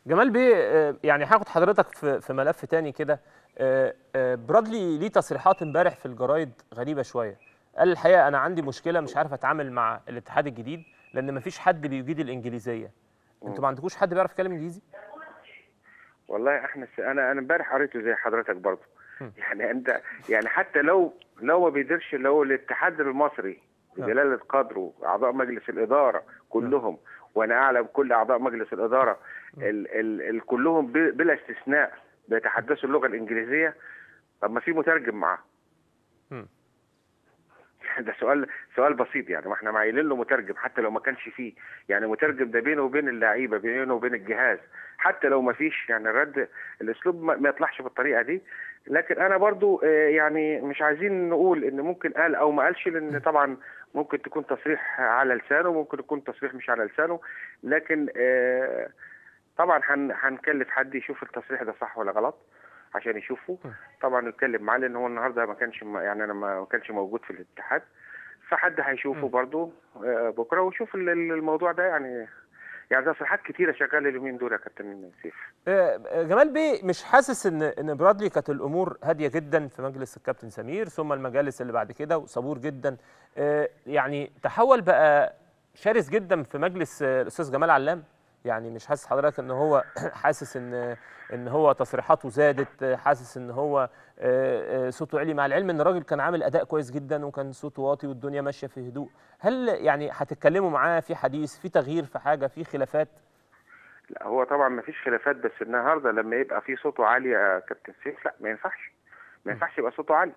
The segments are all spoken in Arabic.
جمال بيه، يعني هاخد حضرتك في ملف تاني كده. برادلي ليه تصريحات امبارح في الجرايد غريبة شوية. قال الحقيقة أنا عندي مشكلة، مش عارف أتعامل مع الاتحاد الجديد لأن مفيش حد بيجيد الإنجليزية. أنتوا مم. ما عندكوش حد بيعرف يتكلم إنجليزي؟ والله احنا انا امبارح قريته زي حضرتك برضه. مم. يعني انت، يعني حتى لو ما بيقدرش، لو الاتحاد المصري آه. بجلالة قدره اعضاء مجلس الاداره آه. كلهم، وانا اعلم كل اعضاء مجلس الاداره مم. كلهم بلا استثناء بيتحدثوا اللغه الانجليزيه. طب ما في مترجم معاه. مم. ده سؤال بسيط يعني، ما احنا معينين له مترجم حتى لو ما كانش فيه. يعني مترجم ده بينه وبين اللعيبه، بينه وبين الجهاز. حتى لو ما فيش يعني الرد، الاسلوب ما يطلعش بالطريقه دي. لكن انا برضو يعني مش عايزين نقول ان ممكن قال او ما قالش، لان طبعا ممكن تكون تصريح على لسانه، ممكن يكون تصريح مش على لسانه. لكن طبعا هنكلف حد يشوف التصريح ده صح ولا غلط عشان يشوفه. مم. طبعا نتكلم معاه، لان هو النهارده ما كانش يعني انا ما كانش موجود في الاتحاد. فحد هيشوفه مم. برضو بكره ويشوف الموضوع ده يعني. يعني تصريحات كتيره شغاله اليومين دول يا كابتن سيف. جمال بيه، مش حاسس ان برادلي كانت الامور هاديه جدا في مجلس الكابتن سمير ثم المجالس اللي بعد كده وصبور جدا؟ يعني تحول بقى شرس جدا في مجلس الاستاذ جمال علام. يعني مش حاسس حضرتك ان هو حاسس ان هو تصريحاته زادت، حاسس ان هو صوته عالي، مع العلم ان الراجل كان عامل اداء كويس جدا وكان صوته واطي والدنيا ماشيه في هدوء؟ هل يعني هتتكلموا معاه في حديث، في تغيير، في حاجه، في خلافات؟ لا هو طبعا ما فيش خلافات، بس النهارده لما يبقى في صوته عالي يا كابتن سيف، لا ما ينفعش. ما م. ينفعش يبقى صوته عالي.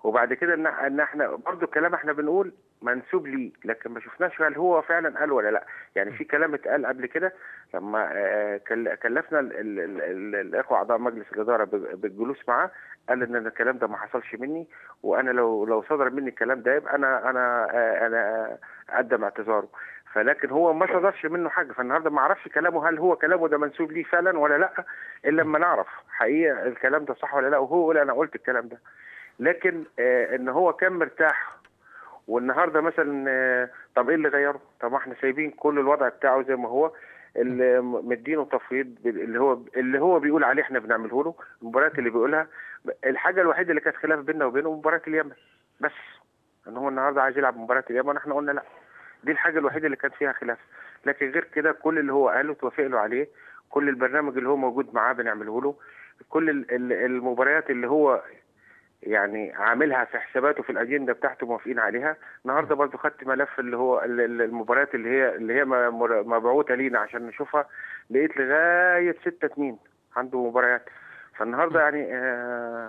وبعد كده ان احنا برضو الكلام احنا بنقول منسوب ليه، لكن ما شفناش هل هو فعلا قال ولا لا. يعني م. في كلام اتقال قبل كده لما كلفنا الاخوه اعضاء مجلس الاداره بالجلوس معاه. قال ان الكلام ده ما حصلش مني، وانا لو صدر مني الكلام ده يبقى انا اقدم اعتذاره. فلكن هو ما صدرش منه حاجه، فالنهارده ما اعرفش كلامه هل هو كلامه ده منسوب ليه فعلا ولا لا، الا لما نعرف حقيقه الكلام ده صح ولا لا، وهو يقول انا قلت الكلام ده. لكن ان هو كان مرتاح. والنهارده مثلا طب ايه اللي غيره؟ طب ما احنا سايبين كل الوضع بتاعه زي ما هو، اللي مدينه تفويض اللي هو بيقول عليه احنا بنعمله له. المباريات اللي بيقولها، الحاجه الوحيده اللي كانت خلاف بيننا وبينه مباراه اليمن بس. ان هو النهارده عايز يلعب مباراه اليمن، احنا قلنا لا. دي الحاجه الوحيده اللي كان فيها خلاف. لكن غير كده كل اللي هو قاله توافق له عليه. كل البرنامج اللي هو موجود معاه بنعمله له. كل المباريات اللي هو يعني عاملها في حساباته في الاجنده بتاعته موافقين عليها. النهارده برضو خدت ملف اللي هو المباريات اللي هي مبعوثه لينا عشان نشوفها. لقيت لغايه 6/2 عنده مباريات. فالنهارده يعني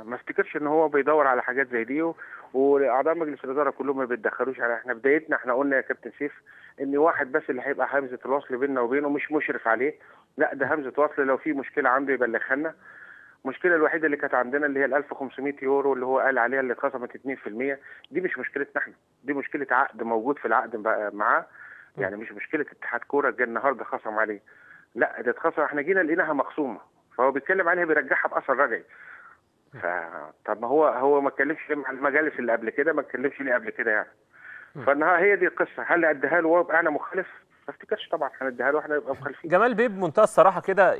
ما افتكرش ان هو بيدور على حاجات زي دي. واعضاء مجلس الاداره كلهم ما بيتدخلوش على احنا بدايتنا. احنا قلنا يا كابتن سيف ان واحد بس اللي هيبقى همزه الوصل بيننا وبينه، مش مشرف عليه. لا ده همزه وصل، لو في مشكله عنده يبلغها لنا. المشكله الوحيده اللي كانت عندنا اللي هي ال 1500 يورو اللي هو قال عليها اللي اتخصمت 2%. دي مش مشكلتنا احنا، دي مشكله عقد موجود في العقد معاه. يعني مش مشكله اتحاد كوره جه النهارده خصم عليه. لا ده اتخصم، احنا جينا لقيناها مخصومه. فهو بيتكلم عليها بيرجعها باثر رجعي. فطب ما هو ما اتكلمش ليه مع المجالس اللي قبل كده، ما اتكلمش ليه قبل كده يعني. فالنهار هي دي القصه. هل اديها له وابقى انا مخالف؟ ما افتكرش طبعا هنديها له، احنا نبقى مخالفين. جمال بيه، بمنتهى الصراحه كده،